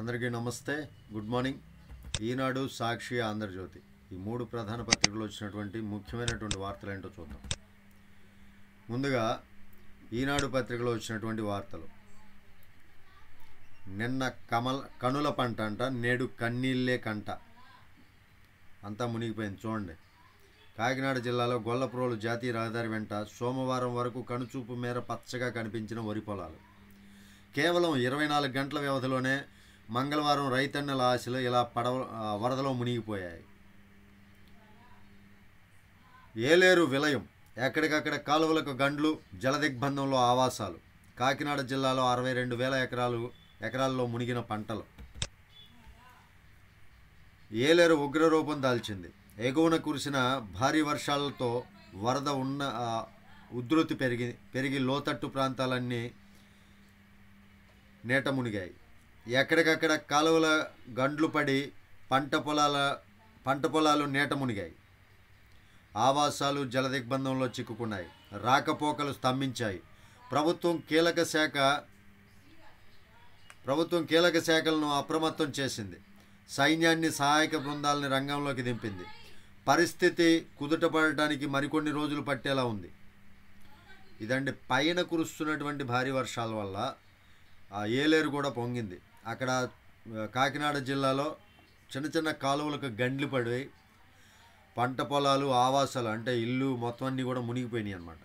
అందరికీ నమస్తే, good morning. ఈనాడు, సాక్షి, ఆంధ్రజ్యోతి ఈ మూడు ప్రధాన పత్రికలు వచ్చినటువంటి ముఖ్యమైనటువంటి వార్తలు ఏంటో చూద్దాం. ముందుగా ఈనాడు పత్రికలో వచ్చినటువంటి వార్తలు. నిన్న కనుల పంట అంట, నేడు కన్నీళ్ళే కంట. అంతా మునిగిపోయింది చూడండి. కాకినాడ జిల్లాలో గొల్లప్రోలు జాతీయ రహదారి వెంట సోమవారం వరకు కనుచూపు మేర పచ్చగా కనిపించిన వరి పొలాలు కేవలం 24 గంటల వ్యవధిలోనే మంగళవారం రైతన్నల ఆశలు ఇలా వరదలో మునిగిపోయాయి. ఏలేరు విలయం, ఎక్కడికక్కడ కాలువలకు గండ్లు, జలదిగ్బంధంలో ఆవాసాలు. కాకినాడ జిల్లాలో 62,000 ఎకరాల్లో మునిగిన పంటలు. ఏలేరు ఉగ్రరూపం దాల్చింది. ఎగువన కురిసిన భారీ వర్షాలతో వరద ఉధృతి పెరిగి లోతట్టు ప్రాంతాలన్నీ నేట మునిగాయి. ఎక్కడికక్కడ కాలువల గండ్లు పడి పంట పొలాలు నేట మునిగాయి. ఆవాసాలు జలదిగ్బంధంలో చిక్కుకున్నాయి. రాకపోకలు స్తంభించాయి. ప్రభుత్వం కీలక శాఖలను అప్రమత్తం చేసింది. సైన్యాన్ని, సహాయక బృందాలని రంగంలోకి దింపింది. పరిస్థితి కుదుటపడటానికి మరికొన్ని రోజులు పట్టేలా ఉంది. ఇదండి, పైన కురుస్తున్నటువంటి భారీ వర్షాల వల్ల ఏలేరు కూడా పొంగింది. అక్కడ కాకినాడ జిల్లాలో చిన్న చిన్న కాలువలకు గండ్లు పడి పంట పొలాలు, ఆవాసాలు అంటే ఇల్లు మొత్తం అన్నీ కూడా మునిగిపోయినాయి అన్నమాట.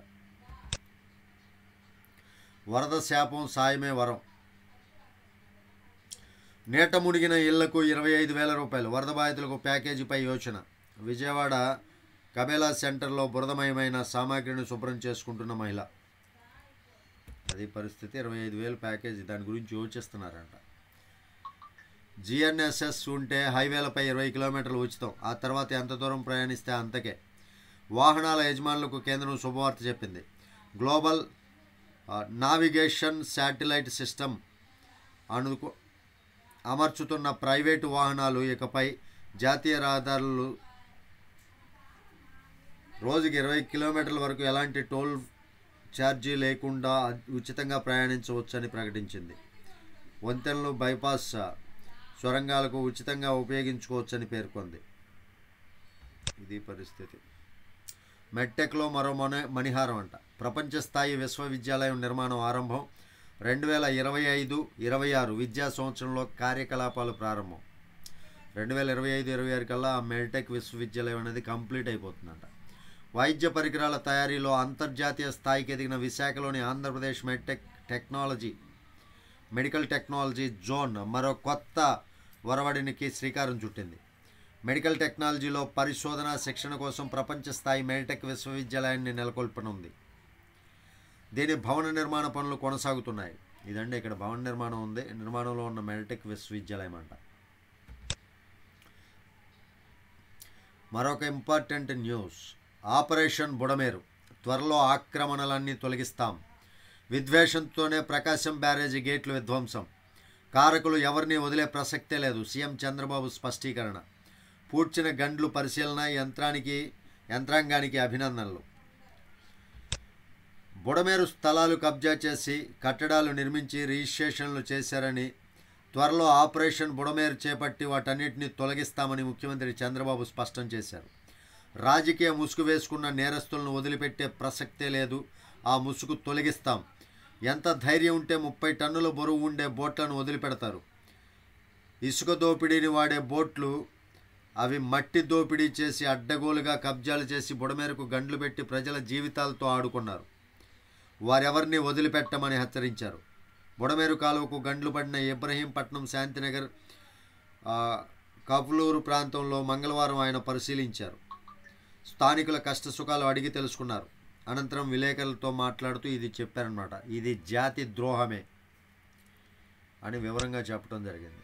వరద శాపం, సాయమే వరం. నేట మునిగిన ఇళ్లకు 25,000 రూపాయలు. వరద బాధితులకు ప్యాకేజీపై యోచన. విజయవాడ కబేలా సెంటర్లో బురదమయమైన సామాగ్రిని శుభ్రం చేసుకుంటున్న మహిళ. అది పరిస్థితి. 25,000 ప్యాకేజీ, దాని గురించి యోచిస్తున్నారంట. GNSS ఉంటే హైవేలపై 20 కిలోమీటర్లు ఉచితం. ఆ తర్వాత ఎంత దూరం ప్రయాణిస్తే అంతకే. వాహనాల యజమానులకు కేంద్రం శుభవార్త చెప్పింది. గ్లోబల్ నావిగేషన్ శాటిలైట్ సిస్టమ్ అమర్చుతున్న ప్రైవేటు వాహనాలు ఇకపై జాతీయ రహదారులు రోజుకి 20 కిలోమీటర్ల వరకు ఎలాంటి టోల్ ఛార్జీ లేకుండా ఉచితంగా ప్రయాణించవచ్చని ప్రకటించింది. వంతెనలు, బైపాస్, సొరంగాలకు ఉచితంగా ఉపయోగించుకోవచ్చని పేర్కొంది. ఇది పరిస్థితి. మెడ్టెక్లో మరో మణిహారం అంట. ప్రపంచ స్థాయి విశ్వవిద్యాలయం నిర్మాణం ఆరంభం. 2025-26 విద్యా సంవత్సరంలో కార్యకలాపాలు ప్రారంభం. 2025-26 కల్లా మెడ్టెక్ విశ్వవిద్యాలయం అనేది కంప్లీట్ అయిపోతుందంట. వైద్య పరికరాల తయారీలో అంతర్జాతీయ స్థాయికి ఎదిగిన విశాఖలోని ఆంధ్రప్రదేశ్ మెడికల్ టెక్నాలజీ జోన్ మరో కొత్త ఒరవడినికి శ్రీకారం చుట్టింది. మెడికల్ టెక్నాలజీలో పరిశోధన, శిక్షణ కోసం ప్రపంచ స్థాయి మెడిటెక్ విశ్వవిద్యాలయాన్ని నెలకొల్పనుంది. దీని భవన నిర్మాణ పనులు కొనసాగుతున్నాయి. ఇదండి, ఇక్కడ భవన నిర్మాణం ఉంది. నిర్మాణంలో ఉన్న మెడిటెక్ విశ్వవిద్యాలయం అంట. మరొక ఇంపార్టెంట్ న్యూస్. ఆపరేషన్ బుడమేరు, త్వరలో ఆక్రమణలన్నీ తొలగిస్తాం. విద్వేషంతోనే ప్రకాశం బ్యారేజీ గేట్లు విధ్వంసం. కారకులు ఎవరిని వదిలే ప్రసక్తే లేదు. సీఎం చంద్రబాబు స్పష్టీకరణ. పూడ్చిన గండ్లు పరిశీలన, యంత్రాంగానికి అభినందనలు. బుడమేరు స్థలాలు కబ్జా చేసి కట్టడాలు నిర్మించి రిజిస్ట్రేషన్లు చేశారని, త్వరలో ఆపరేషన్ బుడమేరు చేపట్టి వాటన్నిటిని తొలగిస్తామని ముఖ్యమంత్రి చంద్రబాబు స్పష్టం చేశారు. రాజకీయ ముసుగు వేసుకున్న నేరస్తులను వదిలిపెట్టే ప్రసక్తే లేదు. ఆ ముసుగు తొలగిస్తాం. ఎంత ధైర్యం ఉంటే 30 టన్నుల బరువు ఉండే బోట్లను వదిలిపెడతారు. ఇసుక దోపిడీని వాడే బోట్లు అవి మట్టి దోపిడీ చేసి అడ్డగోలుగా కబ్జాలు చేసి బుడమేరకు గండ్లు పెట్టి ప్రజల జీవితాలతో ఆడుకున్నారు. వారెవరిని వదిలిపెట్టమని హెచ్చరించారు. బుడమేరు కాలువకు గండ్లు పడిన ఇబ్రహీంపట్నం, శాంతినగర్, కపులూరు ప్రాంతంలో మంగళవారం ఆయన పరిశీలించారు. స్థానికుల కష్టసుఖాలు అడిగి తెలుసుకున్నారు. అనంతరం విలేకరులతో మాట్లాడుతూ ఇది చెప్పారన్నమాట. ఇది జాతి ద్రోహమే అని వివరంగా చెప్పడం జరిగింది.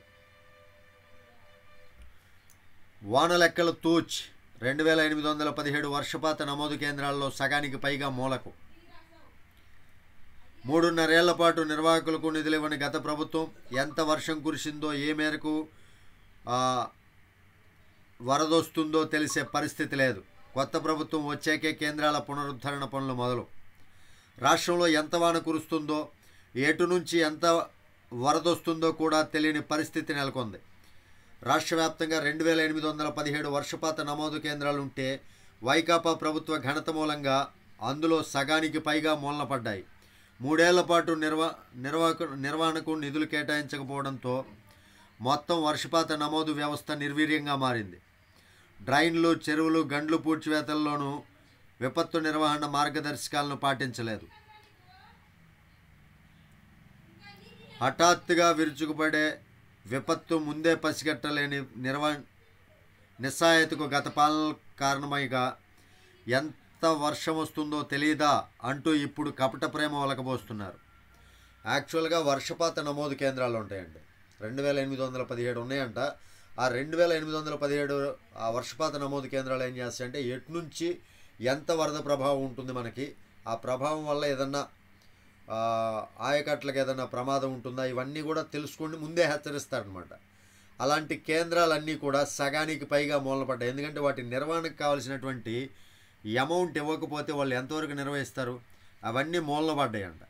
వానలెక్కలు తూచ్. 2,817 వర్షపాత నమోదు కేంద్రాల్లో సగానికి పైగా మూలకు. 3.5 ఏళ్ల పాటు నిర్వాహకులకు నిధులివ్వని గత ప్రభుత్వం ఎంత వర్షం కురిసిందో, ఏ మేరకు వరదొస్తుందో తెలిసే పరిస్థితి లేదు. కొత్త ప్రభుత్వం వచ్చాకే కేంద్రాల పునరుద్ధరణ పనులు మొదలు. రాష్ట్రంలో ఎంత వాన కురుస్తుందో, ఏటు నుంచి ఎంత వరదొస్తుందో కూడా తెలియని పరిస్థితి నెలకొంది. రాష్ట్ర వ్యాప్తంగా 2817 వర్షపాత నమోదు కేంద్రాలుంటే వైకాపా ప్రభుత్వ ఘనత మూలంగా అందులో సగానికి పైగా మూలన పడ్డాయి. 3 ఏళ్ల పాటు నిర్వహణకు నిధులు కేటాయించకపోవడంతో మొత్తం వర్షపాత నమోదు వ్యవస్థ నిర్వీర్యంగా మారింది. డ్రైన్లు, చెరువులు, గండ్లు పూడ్చివేతల్లోనూ విపత్తు నిర్వహణ మార్గదర్శకాలను పాటించలేదు. హఠాత్తుగా విరుచుకుపడే విపత్తు ముందే పసిగట్టలేని నిస్సహాయతకు గత పాలన కారణమైగా ఎంత వర్షం వస్తుందో తెలియదా అంటూ ఇప్పుడు కపట ప్రేమ ఒలకబోస్తున్నారు. యాక్చువల్గా వర్షపాత నమోదు కేంద్రాలు ఉంటాయండి, 2817 ఉన్నాయంట. ఆ 2817 ఆ వర్షపాత నమోదు కేంద్రాలు ఏం చేస్తాయంటే ఎటు నుంచి ఎంత వరద ప్రభావం ఉంటుంది, మనకి ఆ ప్రభావం వల్ల ఏదన్నా ఆయకట్లకు ఏదైనా ప్రమాదం ఉంటుందా, ఇవన్నీ కూడా తెలుసుకొని ముందే హెచ్చరిస్తారనమాట. అలాంటి కేంద్రాలన్నీ కూడా సగానికి పైగా మూలన పడ్డాయి. ఎందుకంటే వాటి నిర్వహణకు కావాల్సినటువంటి అమౌంట్ ఇవ్వకపోతే వాళ్ళు ఎంతవరకు నిర్వహిస్తారు. అవన్నీ మూలన పడ్డాయంట.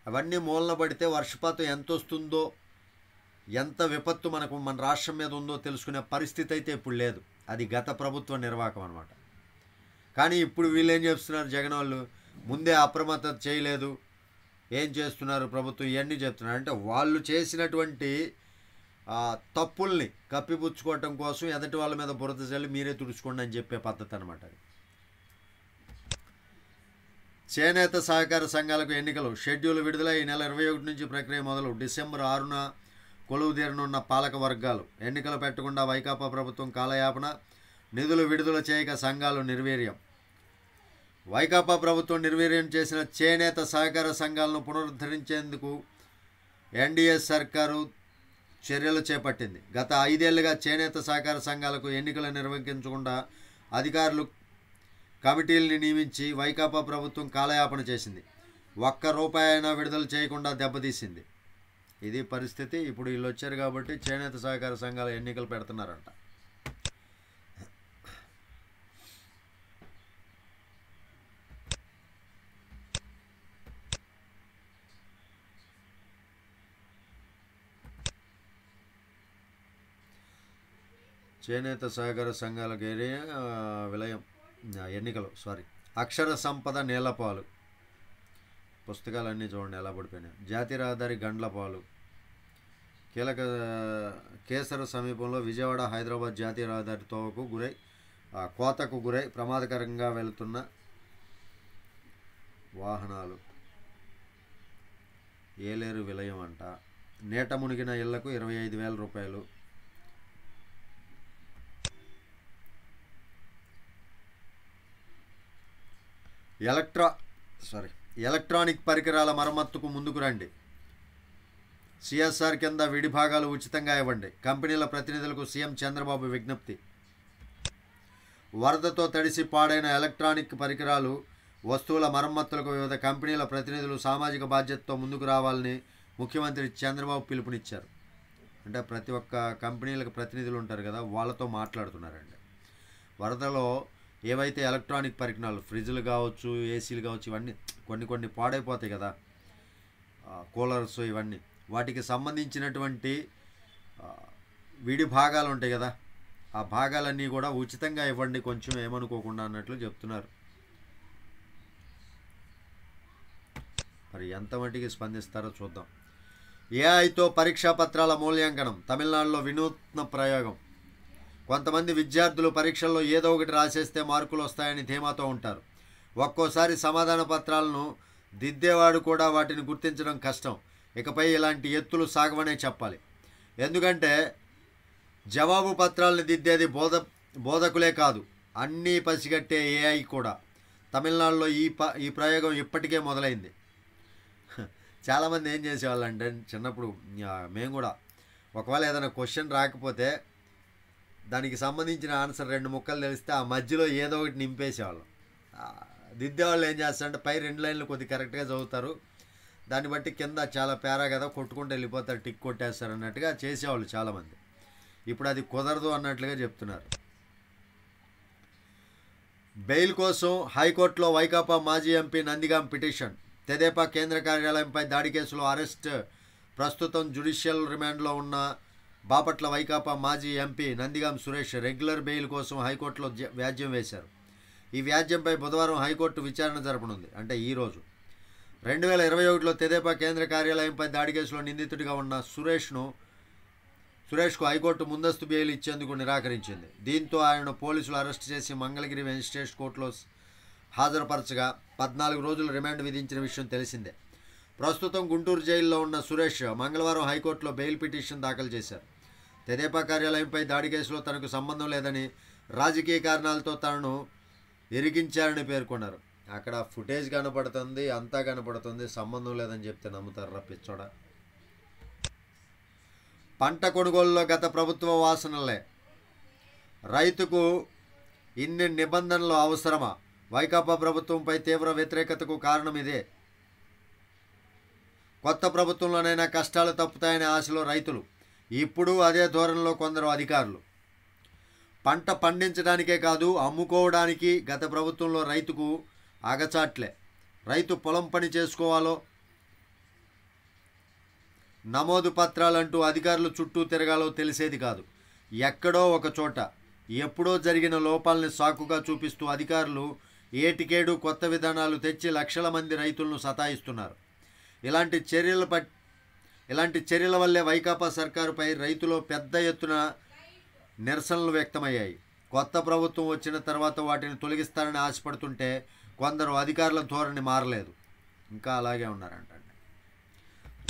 అవన్నీ మూలన పడితే వర్షపాతం ఎంత వస్తుందో, ఎంత విపత్తు మన రాష్ట్రం మీద ఉందో తెలుసుకునే పరిస్థితి అయితే ఇప్పుడు లేదు. అది గత ప్రభుత్వ నిర్వాహకం అనమాట. కానీ ఇప్పుడు వీళ్ళు ఏం చేస్తున్నారు, జగన్ వాళ్ళు ముందే అప్రమత్తత చేయలేదు, ఏం చేస్తున్నారు ప్రభుత్వం, ఇవన్నీ చెప్తున్నారు. అంటే వాళ్ళు చేసినటువంటి తప్పుల్ని కప్పిపుచ్చుకోవటం కోసం ఎదటి వాళ్ళ మీద బురద చల్లి మీరే తుడుచుకోండి అని చెప్పే పద్ధతి అనమాట. అది చేనేత సహకార సంఘాలకు ఎన్నికలు షెడ్యూల్ విడుదల. ఈ నెల 21 నుంచి ప్రక్రియ మొదలు. డిసెంబర్ 6న కొలువుదీరనున్న పాలక వర్గాలు. ఎన్నికలు పెట్టకుండా వైకాపా ప్రభుత్వం కాలయాపన. నిధులు విడుదల చేయక సంఘాలు నిర్వీర్యం. వైకాపా ప్రభుత్వం నిర్వీర్యం చేసిన చేనేత సహకార సంఘాలను పునరుద్ధరించేందుకు ఎన్డీఏ సర్కారు చర్యలు చేపట్టింది. గత 5 ఏళ్లుగా చేనేత సహకార సంఘాలకు ఎన్నికలు నిర్వహించకుండా అధికారులు కమిటీల్ని నియమించి వైకాపా ప్రభుత్వం కాలయాపన చేసింది. ₹1 అయినా విడుదల చేయకుండా దెబ్బతీసింది. ఇది పరిస్థితి. ఇప్పుడు వీళ్ళు వచ్చారు కాబట్టి చేనేత సహకార సంఘాల ఎన్నికలు పెడుతున్నారంట. చేనేత సహకార సంఘాలకు విలయం ఎన్నికలు అక్షర సంపద నేలపాలు. పుస్తకాలన్నీ చూడండి ఎలా పడిపోయినాయి. జాతీయ రహదారి గండ్లపాలు. కీలక కేసర సమీపంలో విజయవాడ హైదరాబాద్ జాతీయ రహదారి కోతకు గురై ప్రమాదకరంగా వెళుతున్న వాహనాలు. ఏలేరు విలయం అంట. నీట మునిగిన ఇళ్లకు ₹25,000. ఎలక్ట్రానిక్ పరికరాల మరమ్మతుకు ముందుకు రండి. సిఎస్ఆర్ కింద విడి భాగాలు ఉచితంగా ఇవ్వండి. కంపెనీల ప్రతినిధులకు సీఎం చంద్రబాబు విజ్ఞప్తి. వరదతో తడిసి పాడైన ఎలక్ట్రానిక్ పరికరాలు, వస్తువుల మరమ్మతులకు వివిధ కంపెనీల ప్రతినిధులు సామాజిక బాధ్యతతో ముందుకు రావాలని ముఖ్యమంత్రి చంద్రబాబు పిలుపునిచ్చారు. అంటే ప్రతి ఒక్క కంపెనీలకు ప్రతినిధులు ఉంటారు కదా, వాళ్ళతో మాట్లాడుతున్నారండి. వరదలో ఏవైతే ఎలక్ట్రానిక్ పరికరాలు, ఫ్రిడ్జ్లు కావచ్చు, ఏసీలు కావచ్చు, ఇవన్నీ కొన్ని పాడైపోతాయి కదా, కూలర్స్, ఇవన్నీ వాటికి సంబంధించినటువంటి విడి భాగాలు ఉంటాయి కదా, ఆ భాగాలన్నీ కూడా ఉచితంగా ఇవ్వండి కొంచెం, ఏమనుకోకుండా అన్నట్లు చెప్తున్నారు. మరి ఎంత మట్టికి స్పందిస్తారో చూద్దాం. ఏఐతో పరీక్షా పత్రాల మూల్యాంకనం. తమిళనాడులో వినూత్న ప్రయోగం. కొంతమంది విద్యార్థులు పరీక్షల్లో ఏదో ఒకటి రాసేస్తే మార్కులు వస్తాయని ధీమాతో ఉంటారు. ఒక్కోసారి సమాధాన పత్రాలను దిద్దేవాడు కూడా వాటిని గుర్తించడం కష్టం. ఇకపై ఇలాంటి ఎత్తులు సాగవనే చెప్పాలి. ఎందుకంటే జవాబు పత్రాలను దిద్దేది బోధకులే కాదు, అన్నీ పసిగట్టే ఏఐ కూడా. తమిళనాడులో ఈ ప్రయోగం ఇప్పటికే మొదలైంది. చాలామంది ఏం చేసేవాళ్ళంటే చిన్నప్పుడు మేము కూడా ఒకవేళ ఏదైనా క్వశ్చన్ రాకపోతే దానికి సంబంధించిన ఆన్సర్ 2 ముక్కలు తెలిస్తే ఆ మధ్యలో ఏదో ఒకటి నింపేసేవాళ్ళం. దిద్దేవాళ్ళు ఏం చేస్తారంటే పై 2 లైన్లు కొద్దిగా కరెక్ట్గా చదువుతారు, దాన్ని బట్టి కింద చాలా పేరా కదా కొట్టుకుంటూ వెళ్ళిపోతారు, టిక్ కొట్టేస్తారు అన్నట్టుగా చేసేవాళ్ళు చాలామంది. ఇప్పుడు అది కుదరదు అన్నట్లుగా చెప్తున్నారు. బెయిల్ కోసం హైకోర్టులో వైకాపా మాజీ ఎంపీ నందిగాం పిటిషన్. తెదేపా కేంద్ర కార్యాలయంపై దాడి కేసులో అరెస్ట్ ప్రస్తుతం జ్యుడిషియల్ రిమాండ్లో ఉన్న బాపట్ల వైకాపా మాజీ MP Nandigam Suresh regular bail కోసం హైకోర్టులో వ్యాజ్యం వేశారు. ఈ వ్యాజ్యంపై బుధవారం హైకోర్టు విచారణ జరపనుంది. అంటే ఈరోజు 2021లో తెదేపా కేంద్ర కార్యాలయంపై దాడి కేసులో నిందితుడిగా ఉన్న సురేష్కు హైకోర్టు ముందస్తు బెయిల్ ఇచ్చేందుకు నిరాకరించింది. దీంతో ఆయనను పోలీసులు అరెస్ట్ చేసి మంగళగిరి మెజిస్ట్రేట్ కోర్టులో హాజరుపరచగా 14 రోజులు రిమాండ్ విధించిన విషయం తెలిసిందే. ప్రస్తుతం గుంటూరు జైల్లో ఉన్న సురేష్ మంగళవారం హైకోర్టులో బెయిల్ పిటిషన్ దాఖలు చేశారు. తెదేపా కార్యాలయంపై దాడి కేసులో తనకు సంబంధం లేదని, రాజకీయ కారణాలతో తనను ఇరికించారని పేర్కొన్నారు. అక్కడ ఫుటేజ్ కనపడుతుంది, అంతా కనపడుతుంది, సంబంధం లేదని చెప్తే నమ్ముతారు రప్పించోడా. పంట కొనుగోలులో గత ప్రభుత్వ వాసనలే, రైతుకు ఇన్ని నిబంధనలు అవసరమా? వైకాపా ప్రభుత్వంపై తీవ్ర వ్యతిరేకతకు కారణం ఇదే. కొత్త ప్రభుత్వంలోనైనా కష్టాలు తప్పుతాయనే ఆశలో రైతులు. ఇప్పుడు అదే ధోరణిలో కొందరు అధికారులు. పంట పండించడానికే కాదు, అమ్ముకోవడానికి గత ప్రభుత్వంలో రైతుకు అగచాట్లే. రైతు పొలం పని చేసుకోవాలో నమోదు పత్రాలంటూ అధికారులు చుట్టూ తిరగాలో తెలిసేది కాదు. ఎక్కడో ఒక చోట ఎప్పుడో జరిగిన లోపాలని సాకుగా చూపిస్తూ అధికారులు ఏటికేడు కొత్త విధానాలు తెచ్చి లక్షల మంది రైతులను సతాయిస్తున్నారు. ఇలాంటి చర్యల వల్లే వైకాపా సర్కారుపై రైతులు పెద్ద ఎత్తున నిరసనలు వ్యక్తమయ్యాయి. కొత్త ప్రభుత్వం వచ్చిన తర్వాత వాటిని తొలగిస్తారని ఆశపడుతుంటే కొందరు అధికారుల ధోరణి మారలేదు, ఇంకా అలాగే ఉన్నారంట.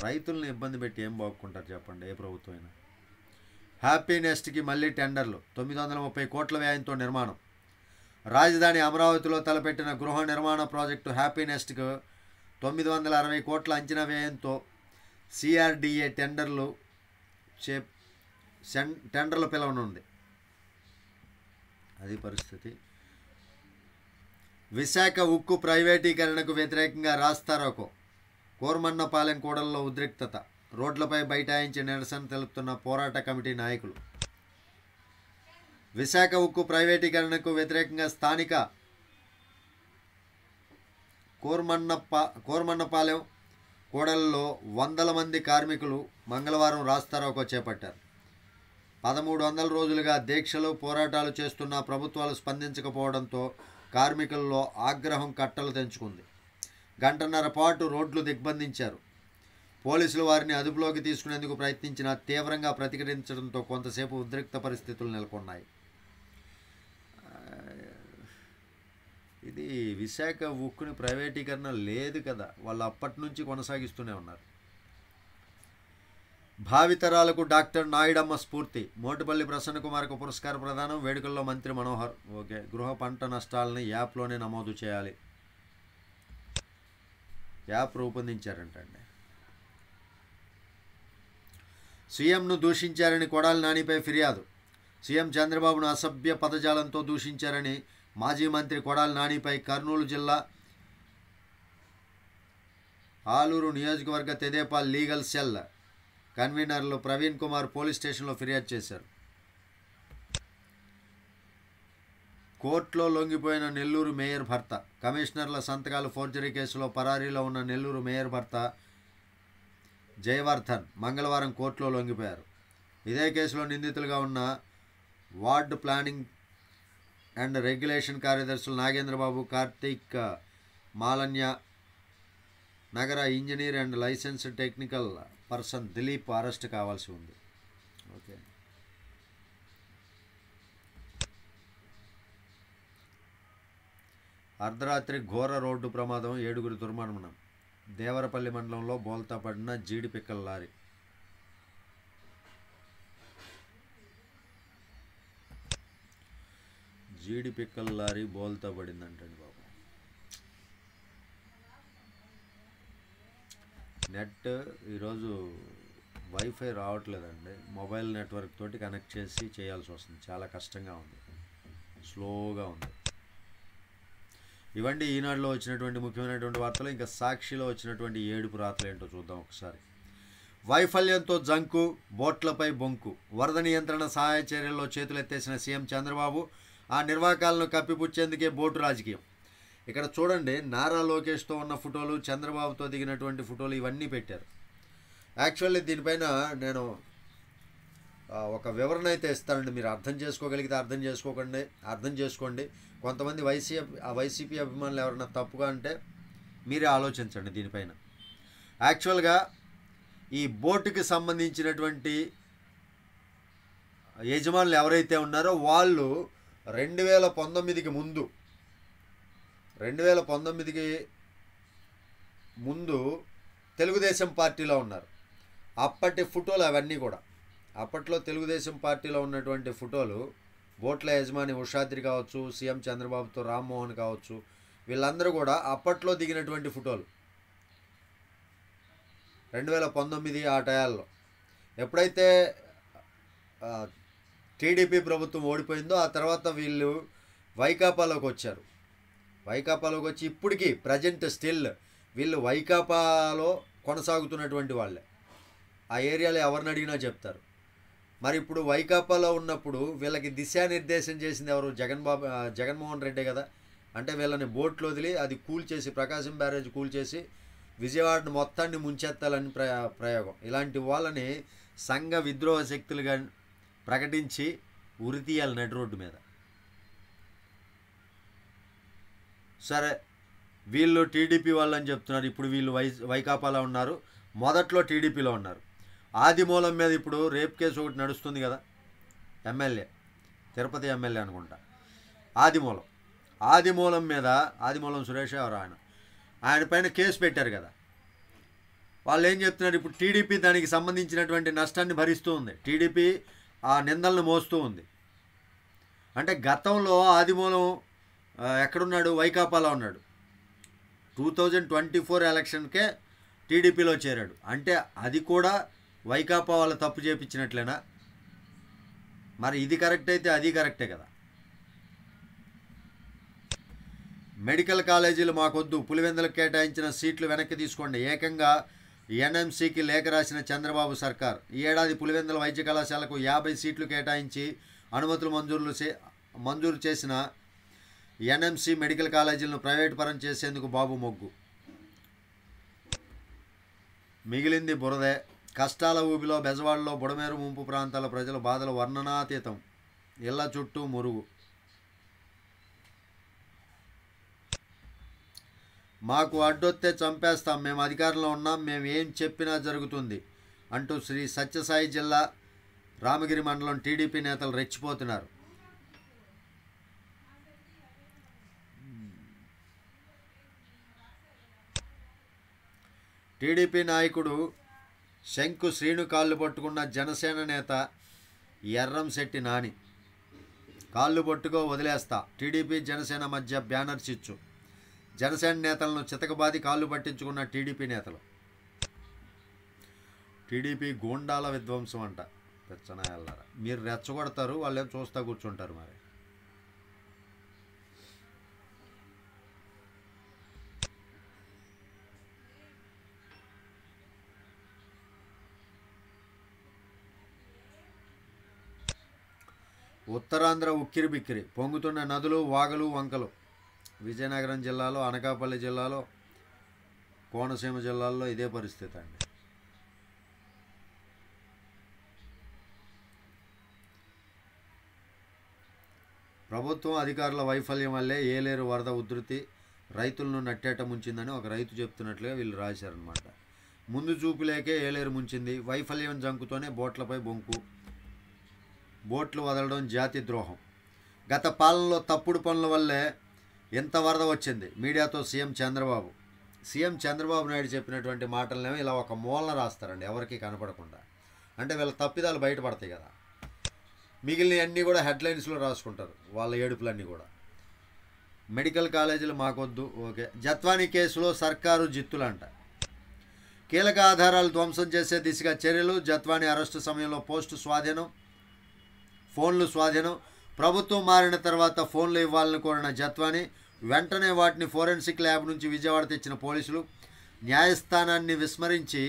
రైతులను ఇబ్బంది పెట్టి ఏం బాగుంటారు చెప్పండి, ఏ ప్రభుత్వం అయినా. హ్యాపీ నెస్ట్కి మళ్ళీ టెండర్లు. 930 కోట్ల వ్యయంతో నిర్మాణం. రాజధాని అమరావతిలో తలపెట్టిన గృహ నిర్మాణ ప్రాజెక్టు హ్యాపీ నెస్ట్కు 960 కోట్ల అంచనా వ్యయంతో సిఆర్డిఏ టెండర్లు పిలవనుంది. అది పరిస్థితి. విశాఖ ఉక్కు ప్రైవేటీకరణకు వ్యతిరేకంగా రాస్తారోకో. కోర్మన్నపాలెం కూడల్లో ఉద్రిక్తత. రోడ్లపై బైఠాయించి నిరసన తెలుపుతున్న పోరాట కమిటీ నాయకులు. విశాఖ ఉక్కు ప్రైవేటీకరణకు వ్యతిరేకంగా స్థానిక కోర్మన్నపాలెం కూడల్లో వందల మంది కార్మికులు మంగళవారం రాస్తారోకో చేపట్టారు. 1300 రోజులుగా దీక్షలు, పోరాటాలు చేస్తున్న ప్రభుత్వాలు స్పందించకపోవడంతో కార్మికుల్లో ఆగ్రహం కట్టలు తెంచుకుంది. గంటన్నర పాటు రోడ్లు దిగ్బంధించారు. పోలీసులు వారిని అదుపులోకి తీసుకునేందుకు ప్రయత్నించినా తీవ్రంగా ప్రతిఘటించడంతో కొంతసేపు ఉద్రిక్త పరిస్థితులు నెలకొన్నాయి. ఇది విశాఖ ఉక్కుని ప్రైవేటీకరణ లేదు కదా, వాళ్ళు అప్పటి నుంచి కొనసాగిస్తూనే ఉన్నారు. భావితరాలకు డాక్టర్ నాయుడమ్మ స్ఫూర్తి. మోటుపల్లి ప్రసన్నకుమార్కు పురస్కార ప్రదానం. వేడుకల్లో మంత్రి మనోహర్. ఓకే, గృహ పంట నష్టాలని యాప్లోనే నమోదు చేయాలి. యాప్ రూపొందించారంటండి. సీఎంను దూషించారని కొడాలి నానిపై ఫిర్యాదు. సీఎం చంద్రబాబును అసభ్య పదజాలంతో దూషించారని మాజీ మంత్రి కొడాలి నానిపై కర్నూలు జిల్లా ఆలూరు నియోజకవర్గ తెదేపా లీగల్ సెల్ కన్వీనర్లు ప్రవీణ్ కుమార్ పోలీస్ స్టేషన్లో ఫిర్యాదు చేశారు. కోర్టులో లొంగిపోయిన నెల్లూరు మేయర్ భర్త. కమిషనర్ల సంతకాలు ఫోర్జరీ కేసులో పరారీలో ఉన్న నెల్లూరు మేయర్ భర్త జయవర్ధన్ మంగళవారం కోర్టులో లొంగిపోయారు. ఇదే కేసులో నిందితులుగా ఉన్న వార్డు ప్లానింగ్ అండ్ రెగ్యులేషన్ కార్యదర్శులు నాగేంద్రబాబు, కార్తీక్, మాలన్య, నగర engineer and licensed technical person Dilip arrest కావాల్సి ఉంది. ఓకే, అర్ధరాత్రి ఘోర రోడ్డు ప్రమాదం. 7 దుర్మరణం. దేవరపల్లి మండలంలో బోల్తా పడిన జీడి పిక్కల లారీ. జీడి పిక్కల లారీ బోల్తా పడిందంటండి బాబు. నెట్ ఈరోజు వైఫై రావట్లేదండి. మొబైల్ నెట్వర్క్ తోటి కనెక్ట్ చేసి చేయాల్సి వస్తుంది. చాలా కష్టంగా ఉంది, స్లోగా ఉంది. ఇవండి ఈనాడులో వచ్చినటువంటి ముఖ్యమైనటువంటి వార్తలు. ఇంకా సాక్షిలో వచ్చినటువంటి ఏడుపు రాతలు ఏంటో చూద్దాం ఒకసారి. వైఫల్యంతో జంకు, బోట్లపై బొంకు. వరద నియంత్రణ సహాయ చర్యల్లో చేతులెత్తేసిన సీఎం చంద్రబాబు ఆ నిర్వాకాలను కప్పిపుచ్చేందుకే బోటు రాజకీయం. ఇక్కడ చూడండి, నారా లోకేష్తో ఉన్న ఫోటోలు, చంద్రబాబుతో దిగినటువంటి ఫోటోలు ఇవన్నీ పెట్టారు. యాక్చువల్లీ దీనిపైన నేను ఒక వివరణ అయితే ఇస్తానండి. మీరు అర్థం చేసుకోగలిగితే అర్థం చేసుకోండి. కొంతమంది వైసీపీ అభిమానులు ఎవరైనా తప్పుగా అంటే మీరే ఆలోచించండి దీనిపైన. యాక్చువల్గా ఈ బోటుకి సంబంధించినటువంటి యజమానులు ఎవరైతే ఉన్నారో వాళ్ళు 2019కి ముందు తెలుగుదేశం పార్టీలో ఉన్నారు. అప్పటి ఫోటోలు అవన్నీ కూడా, అప్పట్లో తెలుగుదేశం పార్టీలో ఉన్నటువంటి ఫోటోలు, బోట్ల యజమాని ఉషాద్రి కావచ్చు, సీఎం చంద్రబాబుతో రామ్మోహన్ కావచ్చు, వీళ్ళందరూ కూడా అప్పట్లో దిగినటువంటి ఫోటోలు 2019 ఆ టయాల్లో. ఎప్పుడైతే టీడీపీ ప్రభుత్వం ఓడిపోయిందో ఆ తర్వాత వీళ్ళు వైకాపాలోకి వచ్చారు. వైకాపాలోకి వచ్చి ఇప్పటికీ ప్రజెంట్ స్టిల్ వీళ్ళు వైకాపాలో కొనసాగుతున్నటువంటి వాళ్ళే. ఆ ఏరియాలో ఎవరిని అడిగినా చెప్తారు. మరి ఇప్పుడు వైకాపాలో ఉన్నప్పుడు వీళ్ళకి దిశానిర్దేశం చేసింది ఎవరు? జగన్మోహన్ రెడ్డే కదా. అంటే వీళ్ళని బోట్లు వదిలి అది కూల్చేసి, ప్రకాశం బ్యారేజ్ కూల్చేసి విజయవాడను మొత్తాన్ని ముంచెత్తాలని ప్రయోగం. ఇలాంటి వాళ్ళని సంఘ విద్రోహ శక్తులుగా ప్రకటించి ఉరి తీయాలి నడి రోడ్డు మీద. సరే, వీళ్ళు టీడీపీ వాళ్ళు అని చెప్తున్నారు. ఇప్పుడు వీళ్ళు వైకాపాలో ఉన్నారు, మొదట్లో టీడీపీలో ఉన్నారు. ఆదిమూలం మీద ఇప్పుడు రేప్ కేసు ఒకటి నడుస్తుంది కదా, ఎమ్మెల్యే, తిరుపతి ఎమ్మెల్యే అనుకుంటా, ఆదిమూలం మీద, ఆదిమూలం సురేష్ ఎవరు ఆయన పైన కేసు పెట్టారు కదా. వాళ్ళు ఏం చెప్తున్నారు? ఇప్పుడు టీడీపీ దానికి సంబంధించినటువంటి నష్టాన్ని భరిస్తూ ఉంది, టీడీపీ ఆ నిందలను మోస్తూ ఉంది. అంటే గతంలో ఆదిమూలం ఎక్కడున్నాడు? వైకాపాలో ఉన్నాడు. 2024 ఎలక్షన్కే టీడీపీలో చేరాడు. అంటే అది కూడా వైకాపా వాళ్ళు తప్పు చేపించినట్లేనా? మరి ఇది కరెక్ట్ అయితే అది కరెక్టే కదా. మెడికల్ కాలేజీలు మాకొద్దు, పులివెందులకు కేటాయించిన సీట్లు వెనక్కి తీసుకోండి. ఏకంగా ఎన్ఎంసీకి లేఖ రాసిన చంద్రబాబు సర్కార్ ఈ ఏడాది పులివెందుల వైద్య కళాశాలకు 50 సీట్లు కేటాయించి అనుమతులు మంజూరు చేసిన ఎన్ఎంసీ మెడికల్ కాలేజీలను ప్రైవేటు పరం చేసేందుకు బాబు మొగ్గు. మిగిలింది బురదే. కష్టాల ఊబిలో బెజవాడలో బుడమేరు ముంపు ప్రాంతాల ప్రజల బాధలు వర్ణనాతీతం. ఇళ్ల చుట్టూ మురుగు. మాకు అడ్డొత్తే చంపేస్తాం, మేము అధికారంలో ఉన్నాం, మేము ఏం చెప్పినా జరుగుతుంది అంటూ శ్రీ సత్యసాయి జిల్లా రామగిరి మండలం టీడీపీ నేతలు రెచ్చిపోతున్నారు. టీడీపీ నాయకుడు శంకు శ్రీను కాళ్ళు పట్టుకున్న జనసేన నేత ఎర్రంశెట్టి నాని. కాళ్ళు పట్టుకో వదిలేస్తా, టీడీపీ జనసేన మధ్య బ్యానర్ చిచ్చు. జనసేన నేతలను చితకబాది కాళ్ళు పట్టించుకున్న టీడీపీ నేతలు. టీడీపీ గూండాల విధ్వంసం అంట. పెచ్చనాయాలరా, మీరు రెచ్చగొడతారు, వాళ్ళేం చూస్తా కూర్చుంటారు. మరి ఉత్తరాంధ్ర ఉక్కిరి బిక్కిరి, పొంగుతున్న నదులు, వాగులు, వంకలు. విజయనగరం జిల్లాలో, అనకాపల్లి జిల్లాలో, కోనసీమ జిల్లాల్లో ఇదే పరిస్థితి అండి. ప్రభుత్వం అధికారుల వైఫల్యం వల్లే ఏలేరు వరద ఉధృతి రైతులను నట్టేట ముంచిందని ఒక రైతు చెప్తున్నట్లుగా వీళ్ళు రాశారనమాట. ముందు చూపులేకే ఏలేరు ముంచింది, వైఫల్యం జంకుతోనే బోట్లపై బొంకు, బోట్లు వదలడం జాతి ద్రోహం. గత పాలనలో తప్పుడు పనుల వల్లే ఎంత వరద వచ్చింది. మీడియాతో సీఎం చంద్రబాబు నాయుడు చెప్పినటువంటి మాటలనేమో ఇలా ఒక మూలన రాస్తారండి, ఎవరికి కనపడకుండా. అంటే వీళ్ళ తప్పిదాలు బయటపడతాయి కదా, మిగిలిన అన్నీ కూడా హెడ్లైన్స్లో రాసుకుంటారు, వాళ్ళ ఏడుపులన్నీ కూడా. మెడికల్ కాలేజీలు మాకొద్దు, ఓకే. జత్వానీ కేసులో సర్కారు జిత్తులంట. కీలక ఆధారాలు ధ్వంసం చేసే దిశగా చర్యలు. జత్వానీ అరెస్టు సమయంలో ఫోన్లు స్వాధీనం. ప్రభుత్వం మారిన తర్వాత ఫోన్లు ఇవ్వాలని కోరిన జత్వానీ వెంటనే వాటిని ఫోరెన్సిక్ ల్యాబ్ నుంచి విజయవాడ తెచ్చిన పోలీసులు న్యాయస్థానాన్ని విస్మరించి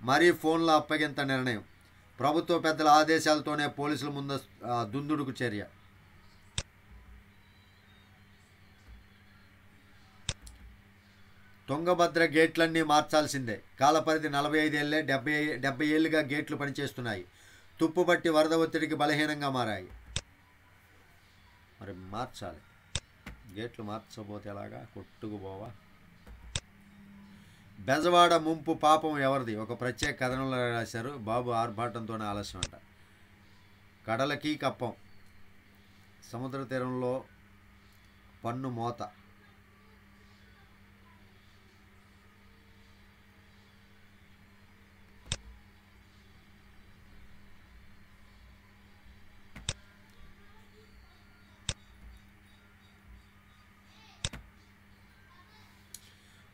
మరీ ఫోన్ల అప్పగింత నిర్ణయం. ప్రభుత్వ పెద్దల ఆదేశాలతోనే పోలీసుల ముందు దుందుడుకు చర్య. తుంగభద్ర గేట్లన్నీ మార్చాల్సిందే. కాలపరిధి 45 ఏళ్లే. 70 ఏళ్లుగా గేట్లు పనిచేస్తున్నాయి. తుప్పుపట్టి వరద ఒత్తిడికి బలహీనంగా మారాయి. మరి మార్చాలి. గేట్లు మార్చకపోతే ఎలాగా? కొట్టుకుపోవా. బెజవాడ ముంపు పాపం ఎవరిది? ఒక ప్రత్యేక కథనంలో రాశారు. బాబు ఆర్భాటంతోనే ఆలస్యం అంట. కడలకి కప్పం. సముద్ర తీరంలో పన్ను మోత.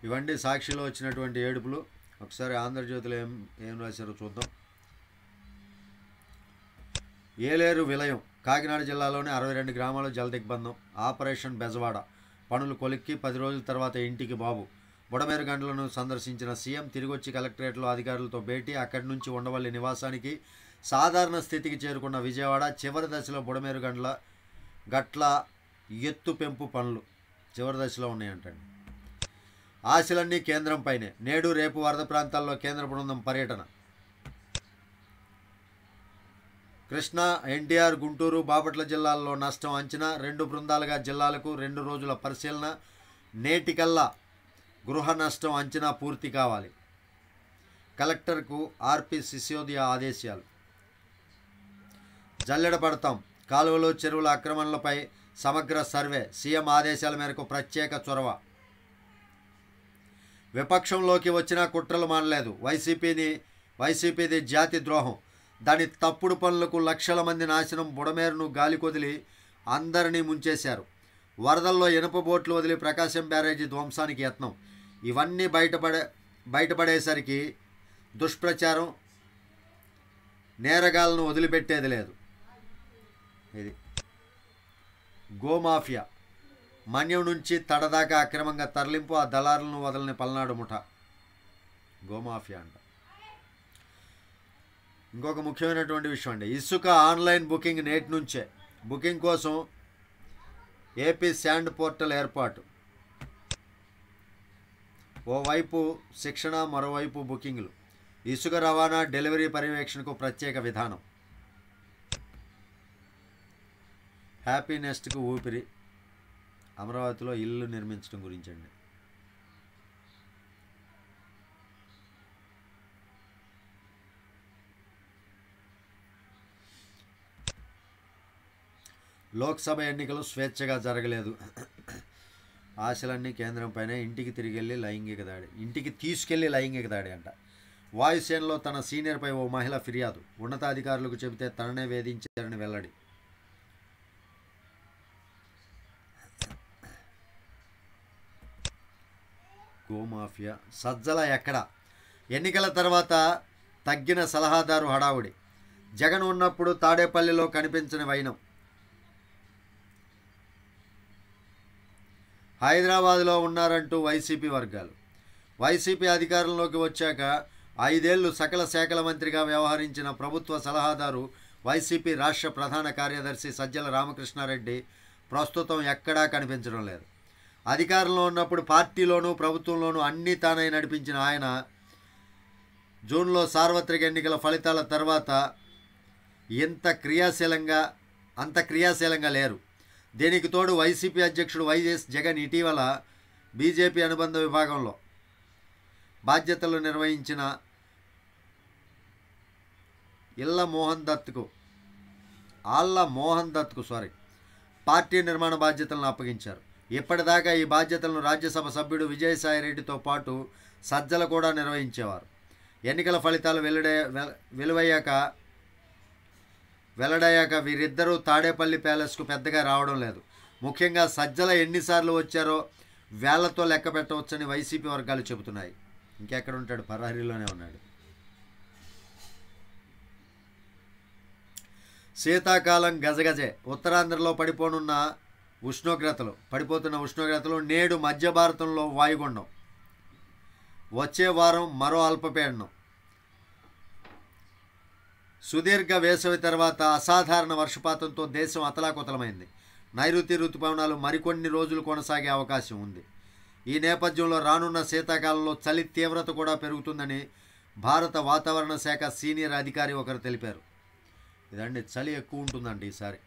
ఇవండి సాక్షిలో వచ్చినటువంటి ఏడుపులు. ఒకసారి ఆంధ్రజ్యోతిలో ఏం రాశారో చూద్దాం. ఏలేరు విలయం. కాకినాడ జిల్లాలోని 62 గ్రామాలు జలదిగ్బంధం. ఆపరేషన్ బెజవాడ. పనులు కొలిక్కి 10 రోజుల తర్వాత ఇంటికి బాబు. బుడమేరు గంటలను సందర్శించిన సీఎం తిరిగొచ్చి కలెక్టరేట్లో అధికారులతో భేటీ. అక్కడి నుంచి ఉండవల్లి నివాసానికి సాధారణ స్థితికి చేరుకున్న విజయవాడ. చివరి దశలో బుడమేరు గట్ల ఎత్తు పెంపు పనులు చివరి దశలో ఉన్నాయంటండి. ఆశలన్నీ కేంద్రంపైనే. నేడు రేపు వరద ప్రాంతాల్లో కేంద్ర బృందం పర్యటన. కృష్ణా, ఎన్టీఆర్, గుంటూరు, బాపట్ల జిల్లాల్లో నష్టం అంచనా. 2 బృందాలుగా జిల్లాలకు 2 రోజుల పరిశీలన. నేటికల్లా గృహ నష్టం అంచనా పూర్తి కావాలి. కలెక్టర్కు ఆర్పి సిసోదియా ఆదేశాలు. జల్లెడ పడతాం. కాలువలు, చెరువుల ఆక్రమణలపై సమగ్ర సర్వే. సీఎం ఆదేశాల మేరకు ప్రత్యేక చొరవ. విపక్షంలోకి వచ్చినా కుట్రలు మానలేదు. వైసీపీది జాతి ద్రోహం. దాని తప్పుడు పనులకు లక్షల మంది నాశనం. బుడమేరును గాలి కొదిలి అందరినీ ముంచేశారు. వరదల్లో ఇనుప బోట్లు వదిలి ప్రకాశం బ్యారేజీ ధ్వంసానికి యత్నం. ఇవన్నీ బయటపడేసరికి దుష్ప్రచారం. నేరగాళ్లను వదిలిపెట్టేది లేదు. ఇది గోమాఫియా. మన్యం నుంచి తడదాకా అక్రమంగా తరలింపు. ఆ దళారులను వదలని పల్నాడు ముఠ. గోమాఫియా అంట. ఇంకొక ముఖ్యమైనటువంటి విషయం అండి. ఇసుక ఆన్లైన్ బుకింగ్ నేటి నుంచే. బుకింగ్ కోసం ఏపీ శాండ్ పోర్టల్ ఏర్పాటు. ఓవైపు శిక్షణ, మరోవైపు బుకింగ్లు. ఇసుక రవాణా, డెలివరీ పర్యవేక్షణకు ప్రత్యేక విధానం. హ్యాపీ నెస్ట్కు ఊపిరి. అమరావతిలో ఇల్లు నిర్మించడం గురించండి. లోక్సభ ఎన్నికలు స్వేచ్ఛగా జరగలేదు. ఆశలన్నీ కేంద్రంపైనే. ఇంటికి తీసుకెళ్లి లైంగిక దాడి అంట. వాయుసేనలో తన సీనియర్పై ఓ మహిళ ఫిర్యాదు. ఉన్నతాధికారులకు చెబితే తననే వేధించారని వెల్లడి. గోమాఫియా. సజ్జల ఎక్కడ? ఎన్నికల తర్వాత తగ్గిన సలహాదారు హడావుడి. జగన్ ఉన్నప్పుడు తాడేపల్లిలో కనిపించని వైనం. హైదరాబాద్లో ఉన్నారంటూ వైసీపీ వర్గాలు. వైసీపీ అధికారంలోకి వచ్చాక 5 ఏళ్లు సకల శాఖల మంత్రిగా వ్యవహరించిన ప్రభుత్వ సలహాదారు వైసీపీ రాష్ట్ర ప్రధాన కార్యదర్శి సజ్జల రామకృష్ణారెడ్డి ప్రస్తుతం ఎక్కడా కనిపించడం లేదు. అధికారంలో ఉన్నప్పుడు పార్టీలోనూ ప్రభుత్వంలోనూ అన్నీ తానై నడిపించిన ఆయన జూన్లో సార్వత్రిక ఎన్నికల ఫలితాల తర్వాత అంత క్రియాశీలంగా లేరు. దీనికి తోడు వైసీపీ అధ్యక్షుడు వైఎస్ జగన్ ఇటీవల బీజేపీ అనుబంధ విభాగంలో బాధ్యతలు నిర్వహించిన ఆళ్ల మోహన్ దత్కు పార్టీ నిర్మాణ బాధ్యతలను అప్పగించారు. ఇప్పటిదాకా ఈ బాధ్యతలను రాజ్యసభ సభ్యుడు విజయసాయిరెడ్డితో పాటు సజ్జల కూడా నిర్వహించేవారు. ఎన్నికల ఫలితాలు వెల్లడయ్యాక వీరిద్దరూ తాడేపల్లి ప్యాలెస్కు పెద్దగా రావడం లేదు. ముఖ్యంగా సజ్జల ఎన్నిసార్లు వచ్చారో వేళ్లతో లెక్క పెట్టవచ్చని వైసీపీ వర్గాలు చెబుతున్నాయి. ఇంకెక్కడ ఉంటాడు? పరారీలోనే ఉన్నాడు. శీతాకాలం గజగజే. ఉత్తరాంధ్రలో పడిపోతున్న ఉష్ణోగ్రతలు. నేడు మధ్య భారతంలో వాయుగుండం. వచ్చే వారం మరో అల్పపీడనం. సుదీర్ఘ వేసవి తర్వాత అసాధారణ వర్షపాతంతో దేశం అతలాకుతలమైంది. నైరుతి రుతుపవనాలు మరికొన్ని రోజులు కొనసాగే అవకాశం ఉంది. ఈ నేపథ్యంలో రానున్న శీతాకాలంలో చలి తీవ్రత కూడా పెరుగుతుందని భారత వాతావరణ శాఖ సీనియర్ అధికారి ఒకరు తెలిపారు. ఇదండి, చలి ఎక్కువ ఉంటుందండి ఈసారి.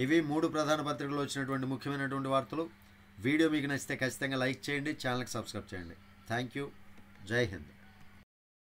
ఇవి 3 ప్రధాన పత్రికల్లో వచ్చినటువంటి ముఖ్యమైనటువంటి వార్తలు. వీడియో మీకు నచ్చితే ఖచ్చితంగా లైక్ చేయండి, ఛానల్కి సబ్స్క్రైబ్ చేయండి. Thank you. జై హింద్.